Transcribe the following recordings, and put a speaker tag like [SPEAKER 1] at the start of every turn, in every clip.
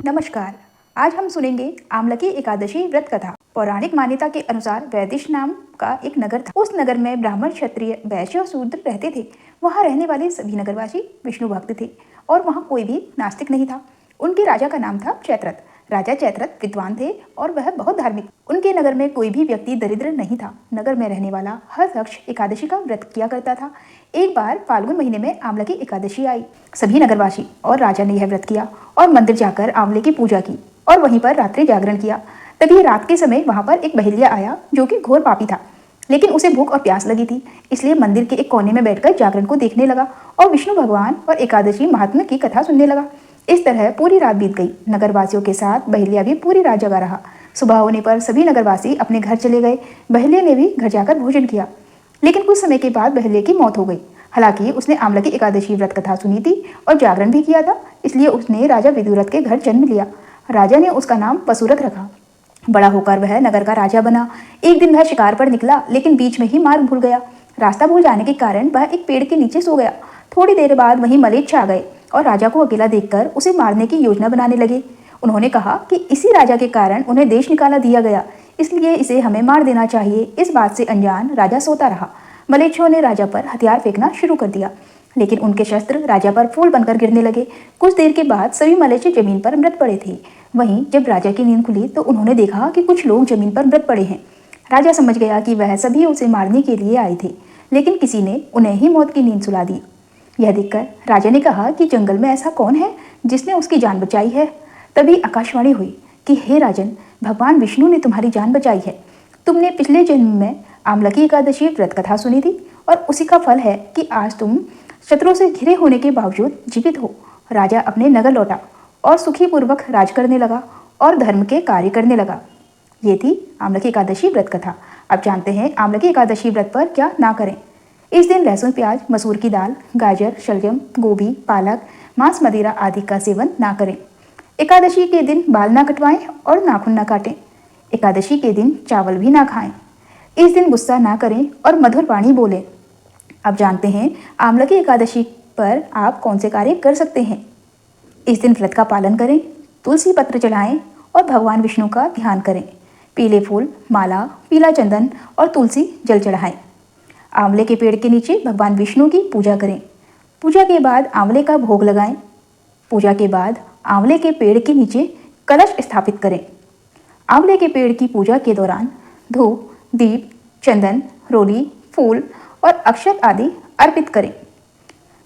[SPEAKER 1] नमस्कार। आज हम सुनेंगे आमलकी एकादशी व्रत कथा। पौराणिक मान्यता के अनुसार वैदिश नाम का एक नगर था। उस नगर में ब्राह्मण, क्षत्रिय, वैश्य और शूद्र रहते थे। वहाँ रहने वाले सभी नगरवासी विष्णु भक्त थे और वहाँ कोई भी नास्तिक नहीं था। उनके राजा का नाम था चैत्रथ। राजा चैत्रथ विद्वान थे और वह बहुत धार्मिक। उनके नगर में कोई भी व्यक्ति दरिद्र नहीं था। नगर में रहने वाला हर शख्स एकादशी का व्रत किया करता था। एक बार फाल्गुन महीने में आमलकी एकादशी आई। सभी नगरवासी और राजा ने यह व्रत किया और मंदिर जाकर आंवले की पूजा की और वहीं पर रात्रि जागरण किया। तभी रात के समय वहां पर एक बहेलिया आया जो कि घोर पापी था, लेकिन उसे भूख और प्यास लगी थी, इसलिए मंदिर के एक कोने में बैठकर जागरण को देखने लगा और विष्णु भगवान और एकादशी महात्म्य की कथा सुनने लगा। इस तरह पूरी रात बीत गई। नगरवासियों के साथ बहेलिया भी पूरी रात जगा रहा। सुबह होने पर सभी नगरवासी अपने घर चले गए। बहेलिया ने भी घर जाकर भोजन किया, लेकिन कुछ समय के बाद बहेलिया की मौत हो गई। हालांकि उसने आमलकी एकादशी व्रत कथा सुनी थी और जागरण भी किया था, इसलिए उसने राजा विदुरथ के घर जन्म लिया। राजा ने उसका नाम वसुरथ रखा। बड़ा होकर वह नगर का राजा बना। एक दिन वह शिकार पर निकला, लेकिन बीच में ही मार्ग भूल गया। रास्ता भूल जाने के कारण वह एक पेड़ के नीचे सो गया। थोड़ी देर बाद वहीं मलेच्छ आ गए और राजा को अकेला देखकर उसे मारने की योजना बनाने लगे। उन्होंने कहा कि इसी राजा के कारण उन्हें देश निकाला दिया गया, इसलिए इसे हमें मार देना चाहिए। इस बात से अनजान राजा सोता रहा। मलेच्छों ने राजा पर हथियार फेंकना शुरू कर दिया, लेकिन उनके शस्त्र राजा पर फूल बनकर गिरने लगे। कुछ देर के बाद सभी मलेच्छ जमीन पर मृत पड़े थे। वहीं जब राजा की नींद खुली तो उन्होंने देखा कि कुछ लोग जमीन पर मृत पड़े हैं। राजा समझ गया कि वह सभी उसे मारने के लिए आए थे, लेकिन किसी ने उन्हें ही मौत की नींद सुला दी। यह देखकर राजा ने कहा कि जंगल में ऐसा कौन है जिसने उसकी जान बचाई है। तभी आकाशवाणी हुई कि हे राजन, भगवान विष्णु ने तुम्हारी जान बचाई है। तुमने पिछले जन्म में आमलकी एकादशी व्रत कथा सुनी थी और उसी का फल है कि आज तुम शत्रुओं से घिरे होने के बावजूद जीवित हो। राजा अपने नगर लौटा और सुखी पूर्वक राज करने लगा और धर्म के कार्य करने लगा। ये थी आमलकी एकादशी व्रत कथा। अब जानते हैं आमलकी एकादशी व्रत पर क्या ना करें। इस दिन लहसुन, प्याज, मसूर की दाल, गाजर, शलजम, गोभी, पालक, मांस, मदिरा आदि का सेवन ना करें। एकादशी के दिन बाल ना कटवाएं और नाखून ना काटें। एकादशी के दिन चावल भी ना खाएं। इस दिन गुस्सा ना करें और मधुर वाणी बोलें। अब जानते हैं आमलकी एकादशी पर आप कौन से कार्य कर सकते हैं। इस दिन व्रत का पालन करें, तुलसी पत्र चढ़ाएं और भगवान विष्णु का ध्यान करें। पीले फूल, माला, पीला चंदन और तुलसी जल चढ़ाएं। आंवले के पेड़ के नीचे भगवान विष्णु की पूजा करें। पूजा के बाद आंवले का भोग लगाएं। पूजा के बाद आंवले के पेड़ के नीचे कलश स्थापित करें। आंवले के पेड़ की पूजा के दौरान धूप, दीप, चंदन, रोली, फूल और अक्षत आदि अर्पित करें।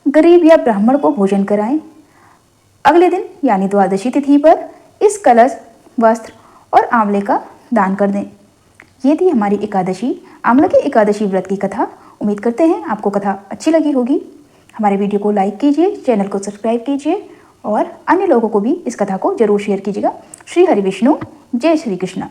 [SPEAKER 1] गरीब या ब्राह्मण को भोजन कराएं। अगले दिन यानी द्वादशी तिथि पर इस कलश, वस्त्र और आंवले का दान कर दें। ये थी हमारी एकादशी, आमलकी एकादशी व्रत की कथा। उम्मीद करते हैं आपको कथा अच्छी लगी होगी। हमारे वीडियो को लाइक कीजिए, चैनल को सब्सक्राइब कीजिए और अन्य लोगों को भी इस कथा को जरूर शेयर कीजिएगा। श्री हरि विष्णु, जय श्री कृष्ण।